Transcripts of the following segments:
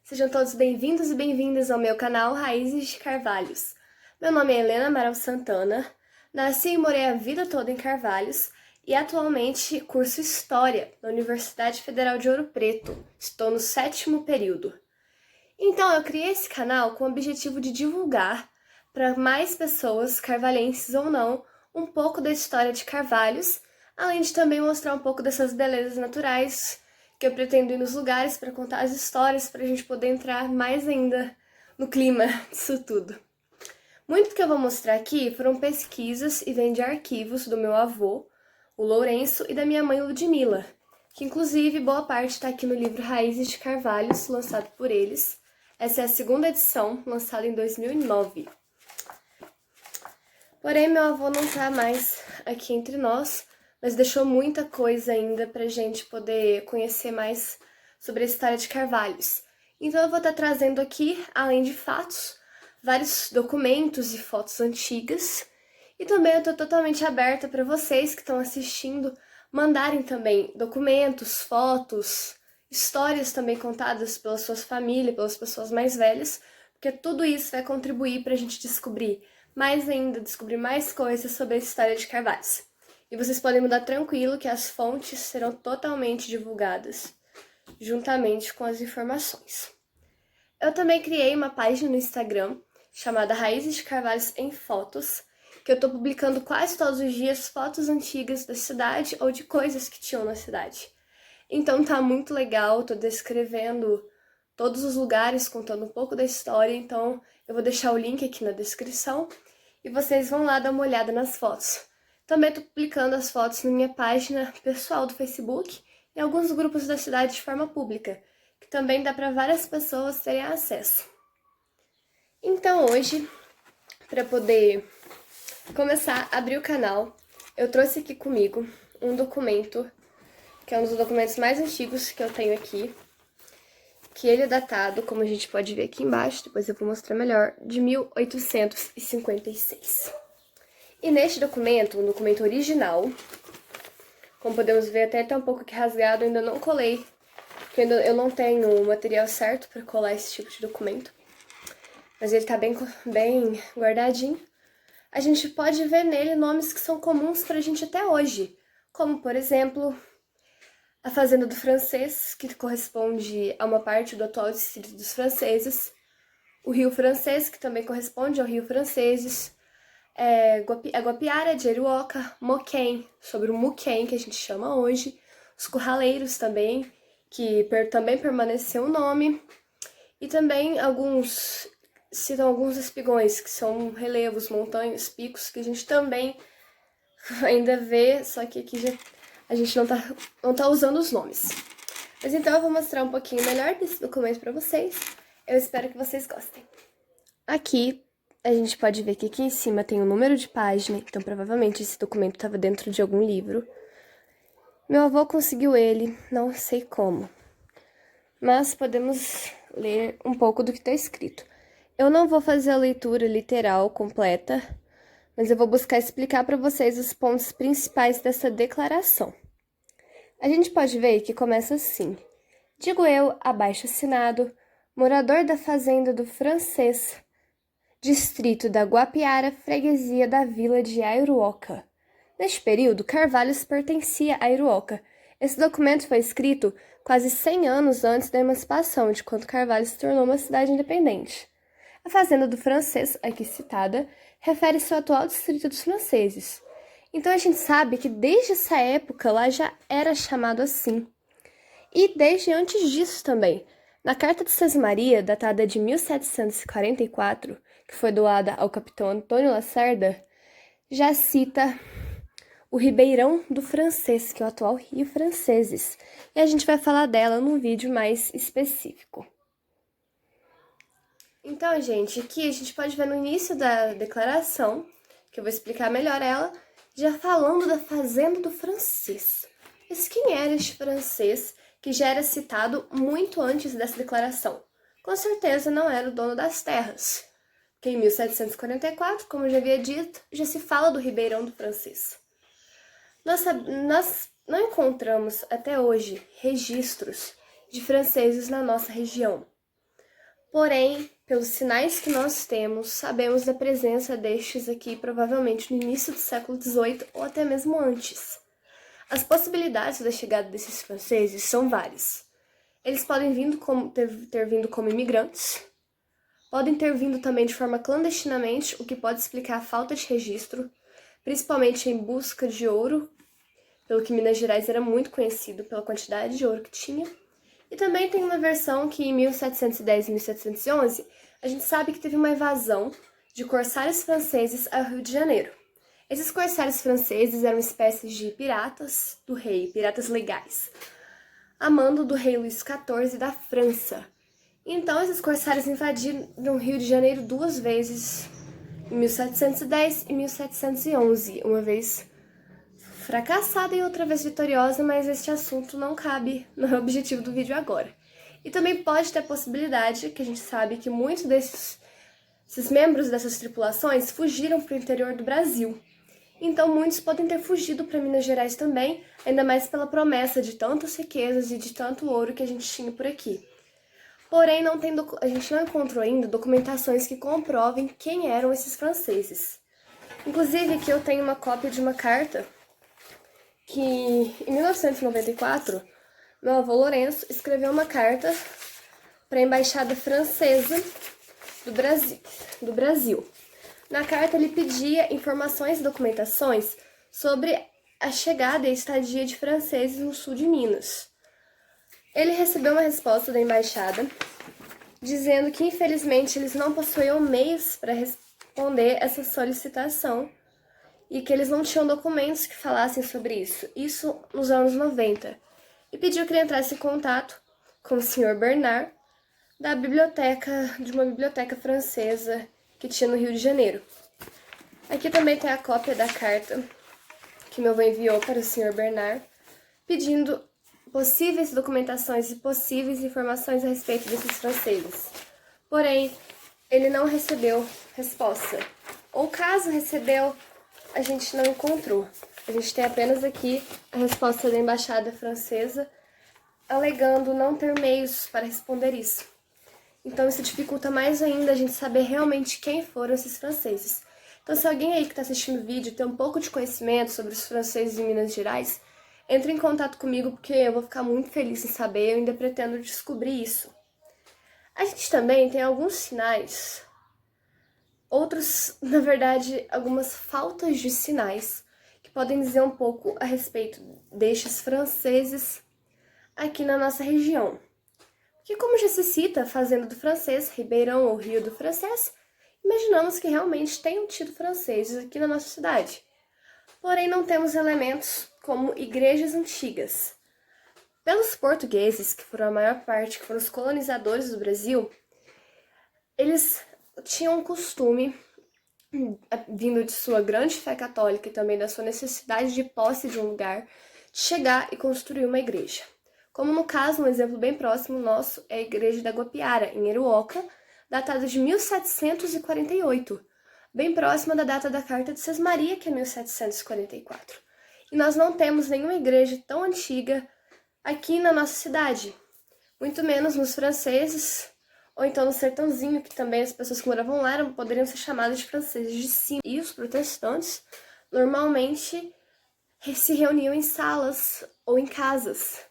Sejam todos bem-vindos e bem-vindas ao meu canal Raízes de Carvalhos. Meu nome é Helena Amaral Santana, nasci e morei a vida toda em Carvalhos e atualmente curso História na Universidade Federal de Ouro Preto. Estou no 7º período. Então eu criei esse canal com o objetivo de divulgar para mais pessoas, carvalhenses ou não, um pouco da história de Carvalhos, além de também mostrar um pouco dessas belezas naturais que eu pretendo ir nos lugares para contar as histórias, para a gente poder entrar mais ainda no clima disso tudo. Muito que eu vou mostrar aqui foram pesquisas e vem de arquivos do meu avô, o Lourenço, e da minha mãe Ludmila, que inclusive boa parte está aqui no livro Raízes de Carvalhos, lançado por eles. Essa é a 2ª edição, lançada em 2009. Porém, meu avô não está mais aqui entre nós, mas deixou muita coisa ainda pra gente poder conhecer mais sobre a história de Carvalhos. Então eu vou estar trazendo aqui, além de fatos, vários documentos e fotos antigas. E também eu estou totalmente aberta para vocês que estão assistindo mandarem também documentos, fotos, histórias também contadas pelas suas famílias, pelas pessoas mais velhas, porque tudo isso vai contribuir para a gente descobrir mais ainda, descobrir mais coisas sobre a história de Carvalhos. E vocês podem mudar tranquilo que as fontes serão totalmente divulgadas, juntamente com as informações. Eu também criei uma página no Instagram, chamada Raízes de Carvalhos em Fotos, que eu estou publicando quase todos os dias fotos antigas da cidade ou de coisas que tinham na cidade. Então tá muito legal, tô descrevendo todos os lugares, contando um pouco da história, então eu vou deixar o link aqui na descrição e vocês vão lá dar uma olhada nas fotos. Também tô publicando as fotos na minha página pessoal do Facebook e em alguns grupos da cidade de forma pública, que também dá para várias pessoas terem acesso. Então hoje, para poder começar a abrir o canal, eu trouxe aqui comigo um documento, que é um dos documentos mais antigos que eu tenho aqui, que ele é datado, como a gente pode ver aqui embaixo, depois eu vou mostrar melhor, de 1856. E neste documento, um documento original, como podemos ver, até tá um pouco aqui rasgado, ainda não colei, porque eu não tenho o material certo para colar esse tipo de documento, mas ele tá bem guardadinho. A gente pode ver nele nomes que são comuns pra gente até hoje, como, por exemplo, a Fazenda do Francês, que corresponde a uma parte do atual distrito dos franceses, o Rio Francês, que também corresponde ao Rio Franceses, a Guapiara de Arioca, Moquém, sobre o Muquém, que a gente chama hoje, os Curraleiros também, que também permaneceu o nome, e também citam alguns espigões, que são relevos, montanhas, picos, que a gente também ainda vê, só que aqui a gente não tá usando os nomes. Mas então eu vou mostrar um pouquinho melhor desse documento para vocês, eu espero que vocês gostem. Aqui a gente pode ver que aqui em cima tem o número de página, então provavelmente esse documento estava dentro de algum livro. Meu avô conseguiu ele, não sei como, mas podemos ler um pouco do que está escrito. Eu não vou fazer a leitura literal completa, mas eu vou buscar explicar para vocês os pontos principais dessa declaração. A gente pode ver que começa assim: digo eu, abaixo assinado, morador da fazenda do Francês, distrito da Guapiara, freguesia da vila de Aiuruoca. Neste período, Carvalhos pertencia a Aiuruoca. Esse documento foi escrito quase 100 anos antes da emancipação, de quando Carvalhos se tornou uma cidade independente. A fazenda do Francês, aqui citada, refere-se ao atual distrito dos franceses. Então a gente sabe que desde essa época lá já era chamado assim. E desde antes disso também. Na Carta de Sesmaria, datada de 1744, que foi doada ao capitão Antônio Lacerda, já cita o Ribeirão do Francês, que é o atual Rio Franceses. E a gente vai falar dela num vídeo mais específico. Então, gente, aqui a gente pode ver no início da declaração, que eu vou explicar melhor ela, já falando da Fazenda do Francês. Mas quem era este francês que já era citado muito antes dessa declaração? Com certeza não era o dono das terras, porque em 1744, como eu já havia dito, já se fala do Ribeirão do Francês. Nós não encontramos até hoje registros de franceses na nossa região. Porém, pelos sinais que nós temos, sabemos da presença destes aqui provavelmente no início do século XVIII ou até mesmo antes. As possibilidades da chegada desses franceses são várias. Eles podem ter vindo como imigrantes, podem ter vindo também de forma clandestinamente, o que pode explicar a falta de registro, principalmente em busca de ouro, pelo que Minas Gerais era muito conhecido pela quantidade de ouro que tinha. E também tem uma versão que em 1710 e 1711, a gente sabe que teve uma invasão de corsários franceses ao Rio de Janeiro. Esses corsários franceses eram espécies de piratas do rei, piratas legais, a mando do rei Luís XIV da França. Então, esses corsários invadiram o Rio de Janeiro 2 vezes, em 1710 e 1711, uma vez fracassada e outra vez vitoriosa, mas este assunto não cabe no objetivo do vídeo agora. E também pode ter a possibilidade, que a gente sabe que muitos desses membros dessas tripulações fugiram para o interior do Brasil. Então muitos podem ter fugido para Minas Gerais também, ainda mais pela promessa de tantas riquezas e de tanto ouro que a gente tinha por aqui. Porém, a gente não encontrou ainda documentações que comprovem quem eram esses franceses. Inclusive, aqui eu tenho uma cópia de uma carta que, em 1994, meu avô Lourenço escreveu uma carta para a embaixada francesa do Brasil. Na carta, ele pedia informações e documentações sobre a chegada e a estadia de franceses no sul de Minas. Ele recebeu uma resposta da embaixada dizendo que, infelizmente, eles não possuíam meios para responder essa solicitação e que eles não tinham documentos que falassem sobre isso nos anos 90, e pediu que ele entrasse em contato com o Sr. Bernard, de uma biblioteca francesa que tinha no Rio de Janeiro. Aqui também tem a cópia da carta que meu avô enviou para o Sr. Bernard, pedindo possíveis documentações e possíveis informações a respeito desses franceses. Porém, ele não recebeu resposta. Ou caso recebeu, a gente não encontrou. A gente tem apenas aqui a resposta da embaixada francesa, alegando não ter meios para responder isso. Então isso dificulta mais ainda a gente saber realmente quem foram esses franceses. Então se alguém aí que está assistindo o vídeo tem um pouco de conhecimento sobre os franceses em Minas Gerais, entre em contato comigo porque eu vou ficar muito feliz em saber, eu ainda pretendo descobrir isso. A gente também tem alguns sinais, outros, na verdade, algumas faltas de sinais, que podem dizer um pouco a respeito destes franceses aqui na nossa região. Porque como já se cita Fazenda do Francês, Ribeirão ou Rio do Francês, imaginamos que realmente tenham tido franceses aqui na nossa cidade. Porém, não temos elementos como igrejas antigas. Pelos portugueses, que foram a maior parte, que foram os colonizadores do Brasil, eles tinham um costume, vindo de sua grande fé católica e também da sua necessidade de posse de um lugar, de chegar e construir uma igreja. Como no caso, um exemplo bem próximo nosso é a Igreja da Guapiara, em Eruoca, datada de 1748, bem próxima da data da Carta de Sesmaria, que é 1744. E nós não temos nenhuma igreja tão antiga aqui na nossa cidade, muito menos nos franceses, ou então no sertãozinho, que também as pessoas que moravam lá poderiam ser chamadas de franceses de cima. E os protestantes normalmente se reuniam em salas ou em casas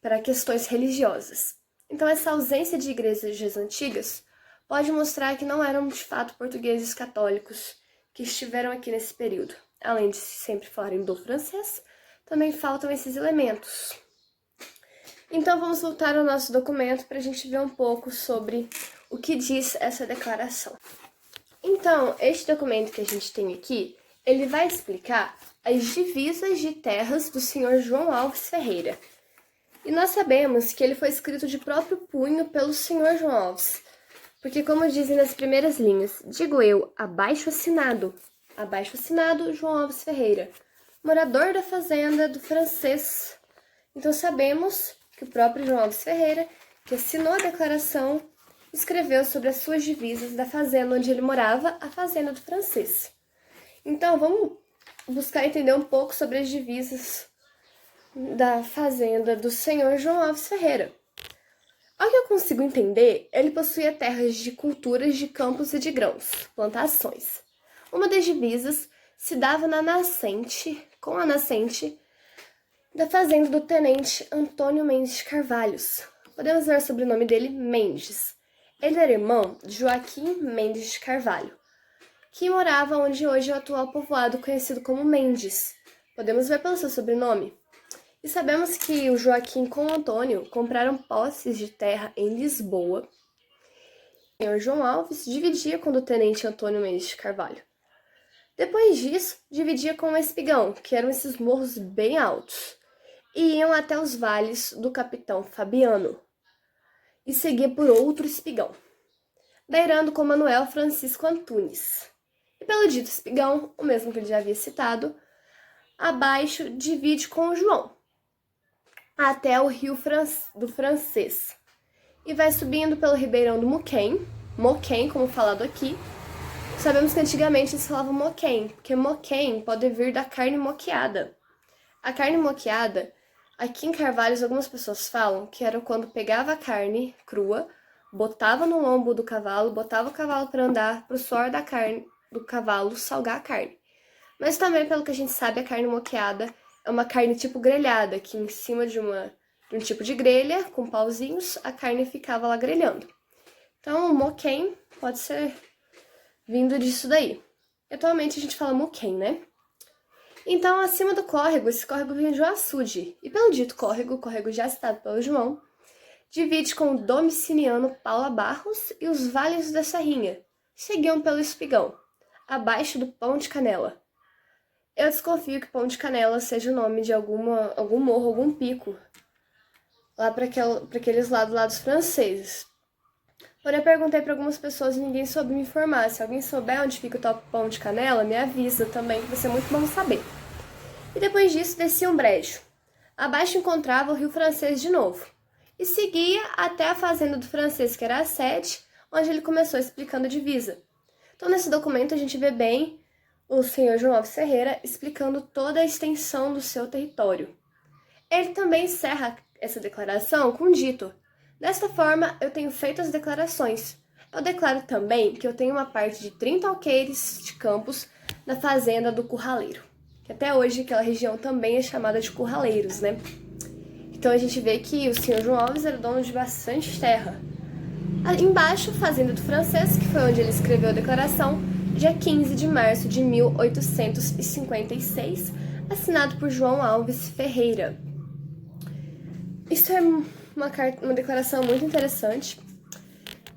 para questões religiosas. Então essa ausência de igrejas antigas pode mostrar que não eram de fato portugueses católicos que estiveram aqui nesse período. Além de sempre falarem do francês, também faltam esses elementos. Então vamos voltar ao nosso documento para a gente ver um pouco sobre o que diz essa declaração. Então, este documento que a gente tem aqui, ele vai explicar as divisas de terras do senhor João Alves Ferreira. E nós sabemos que ele foi escrito de próprio punho pelo senhor João Alves, porque como dizem nas primeiras linhas, digo eu, abaixo assinado João Alves Ferreira, morador da fazenda do francês. Então sabemos que o próprio João Alves Ferreira, que assinou a declaração, escreveu sobre as suas divisas da fazenda onde ele morava, a fazenda do francês. Então vamos buscar entender um pouco sobre as divisas da fazenda do senhor João Alves Ferreira. Ao que eu consigo entender, ele possuía terras de culturas de campos e de grãos, plantações. Uma das divisas se dava com a nascente da fazenda do tenente Antônio Mendes de Carvalhos. Podemos ver o sobrenome dele, Mendes. Ele era irmão de Joaquim Mendes de Carvalho, que morava onde hoje é o atual povoado conhecido como Mendes. Podemos ver pelo seu sobrenome. E sabemos que o Joaquim com o Antônio compraram posses de terra em Lisboa. O senhor João Alves dividia com o tenente Antônio Mendes de Carvalho. Depois disso, dividia com o Espigão, que eram esses morros bem altos, e iam até os vales do capitão Fabiano, e seguia por outro Espigão, beirando com Manuel Francisco Antunes. E pelo dito Espigão, o mesmo que ele já havia citado, abaixo divide com o João, até o rio do Francês, e vai subindo pelo ribeirão do Moquém, como falado aqui. Sabemos que antigamente eles falavam moquém, porque moquém pode vir da carne moqueada. A carne moqueada, aqui em Carvalhos algumas pessoas falam que era quando pegava a carne crua, botava no lombo do cavalo, botava o cavalo para andar, para o suor da carne do cavalo salgar a carne. Mas também, pelo que a gente sabe, a carne moqueada é uma carne tipo grelhada, que em cima de um tipo de grelha, com pauzinhos, a carne ficava lá grelhando. Então, o moquém pode ser vindo disso daí. Atualmente a gente fala moquém, né? Então, acima do córrego, esse córrego vem de um açude. E pelo dito córrego, o córrego já citado pelo João, divide com o Domiciliano Paula Barros e os vales da Serrinha. Seguiam pelo Espigão, abaixo do Pão de Canela. Eu desconfio que Pão de Canela seja o nome de algum morro, algum pico, lá para aqueles lados franceses. Porém, eu perguntei para algumas pessoas e ninguém soube me informar. Se alguém souber onde fica o tal Pão de Canela, me avisa também, que vai ser muito bom saber. E depois disso, descia um brejo. Abaixo encontrava o Rio Francês de novo. E seguia até a fazenda do francês, que era a sede, onde ele começou explicando a divisa. Então, nesse documento, a gente vê bem o senhor João Alves Ferreira explicando toda a extensão do seu território. Ele também encerra essa declaração com um dito: desta forma, eu tenho feito as declarações. Eu declaro também que eu tenho uma parte de 30 alqueires de campos na fazenda do Curraleiro, que até hoje aquela região também é chamada de Curraleiros, né? Então a gente vê que o senhor João Alves era dono de bastante terra. Ali embaixo, fazenda do francês, que foi onde ele escreveu a declaração, dia 15 de março de 1856, assinado por João Alves Ferreira. Isso é uma declaração muito interessante.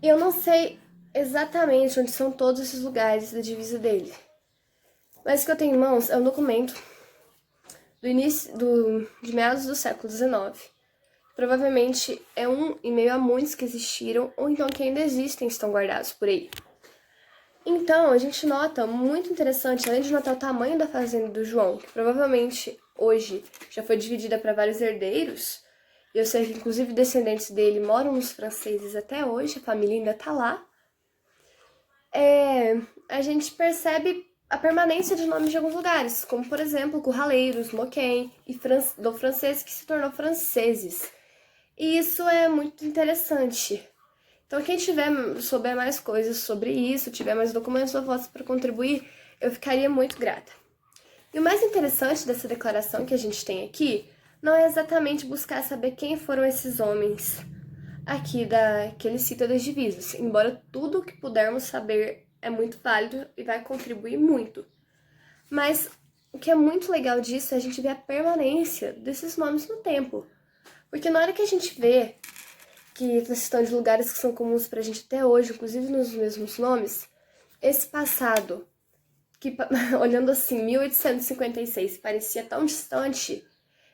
E eu não sei exatamente onde são todos esses lugares da divisa dele. Mas o que eu tenho em mãos é um documento de meados do século XIX. Provavelmente é um em meio a muitos que existiram, ou então que ainda existem e estão guardados por aí. Então, a gente nota, muito interessante, além de notar o tamanho da fazenda do João, que provavelmente hoje já foi dividida para vários herdeiros, e eu sei que inclusive descendentes dele moram nos franceses até hoje, a família ainda está lá, a gente percebe a permanência de nomes de alguns lugares, como por exemplo Curraleiros, Moquém e do francês que se tornou franceses. E isso é muito interessante. Então, quem souber mais coisas sobre isso, tiver mais documentos ou votos para contribuir, eu ficaria muito grata. E o mais interessante dessa declaração que a gente tem aqui não é exatamente buscar saber quem foram esses homens aqui que ele cita das divisas, embora tudo o que pudermos saber é muito válido e vai contribuir muito. Mas o que é muito legal disso é a gente ver a permanência desses nomes no tempo. Porque na hora que a gente vê que estão de lugares que são comuns pra gente até hoje, inclusive nos mesmos nomes, esse passado, que olhando assim, 1856, parecia tão distante,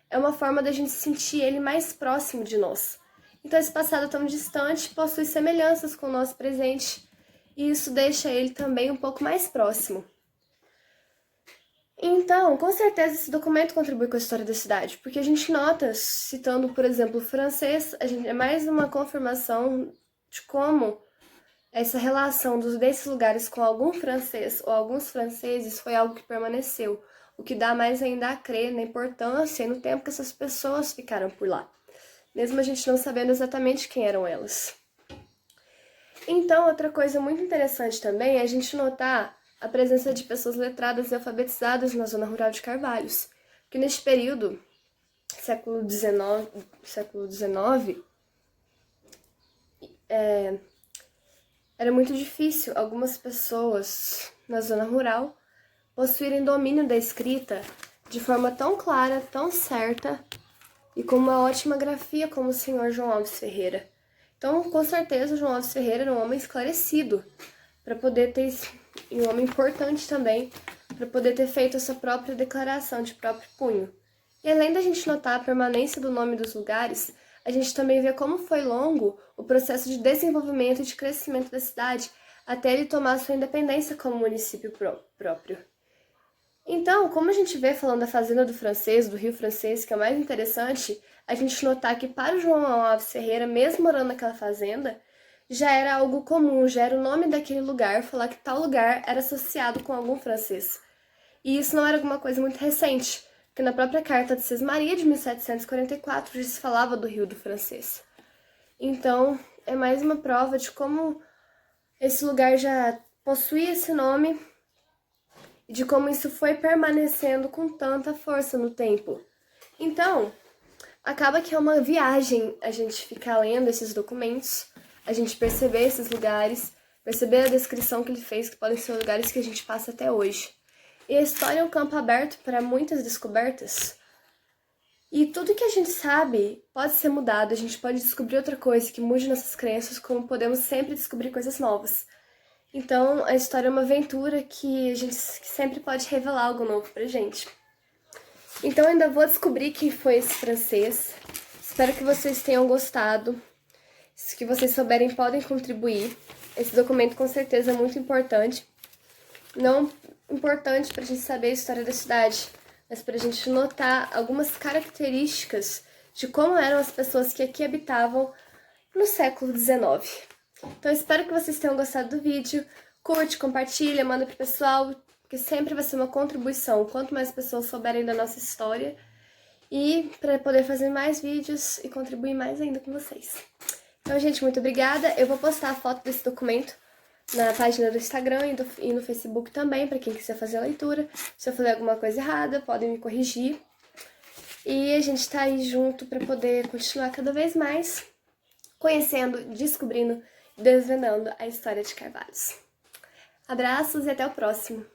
é uma forma da gente sentir ele mais próximo de nós. Então esse passado tão distante possui semelhanças com o nosso presente, e isso deixa ele também um pouco mais próximo. Então, com certeza esse documento contribui com a história da cidade, porque a gente nota, citando, por exemplo, o francês, é mais uma confirmação de como essa relação desses lugares com algum francês ou alguns franceses foi algo que permaneceu, o que dá mais ainda a crer na importância e no tempo que essas pessoas ficaram por lá. mesmo a gente não sabendo exatamente quem eram elas. Então, outra coisa muito interessante também é a gente notar a presença de pessoas letradas e alfabetizadas na zona rural de Carvalhos, que neste período, século XIX, era muito difícil algumas pessoas na zona rural possuírem domínio da escrita de forma tão clara, tão certa e com uma ótima grafia como o senhor João Alves Ferreira. Então, com certeza, o João Alves Ferreira era um homem esclarecido, para poder ter, e um homem importante também, para poder ter feito essa própria declaração de próprio punho. E além da gente notar a permanência do nome dos lugares, a gente também vê como foi longo o processo de desenvolvimento e de crescimento da cidade, até ele tomar sua independência como município próprio. Então, como a gente vê falando da Fazenda do Francês, do Rio Francês, que é o mais interessante, a gente notar que para o João Alves Ferreira, mesmo morando naquela fazenda, já era algo comum, já era o nome daquele lugar, falar que tal lugar era associado com algum francês. E isso não era alguma coisa muito recente, porque na própria Carta de Sesmaria de 1744 já se falava do Rio do Francês. Então, é mais uma prova de como esse lugar já possuía esse nome e de como isso foi permanecendo com tanta força no tempo. Então, acaba que é uma viagem a gente ficar lendo esses documentos, a gente perceber esses lugares, perceber a descrição que ele fez, que podem ser lugares que a gente passa até hoje. E a história é um campo aberto para muitas descobertas. E tudo que a gente sabe pode ser mudado, a gente pode descobrir outra coisa que mude nossas crenças, como podemos sempre descobrir coisas novas. Então, a história é uma aventura que a gente sempre pode revelar algo novo pra gente. Então, ainda vou descobrir quem foi esse francês. Espero que vocês tenham gostado. Se que vocês souberem, podem contribuir. Esse documento, com certeza, é muito importante. Não importante pra gente saber a história da cidade, mas pra gente notar algumas características de como eram as pessoas que aqui habitavam no século XIX. Então, espero que vocês tenham gostado do vídeo. Curte, compartilha, manda pro pessoal, porque sempre vai ser uma contribuição. Quanto mais pessoas souberem da nossa história, e para poder fazer mais vídeos e contribuir mais ainda com vocês. Então, gente, muito obrigada. Eu vou postar a foto desse documento na página do Instagram e no Facebook também, para quem quiser fazer a leitura. Se eu falei alguma coisa errada, podem me corrigir. E a gente tá aí junto para poder continuar cada vez mais conhecendo, descobrindo, desvendando a história de Carvalhos. Abraços e até o próximo!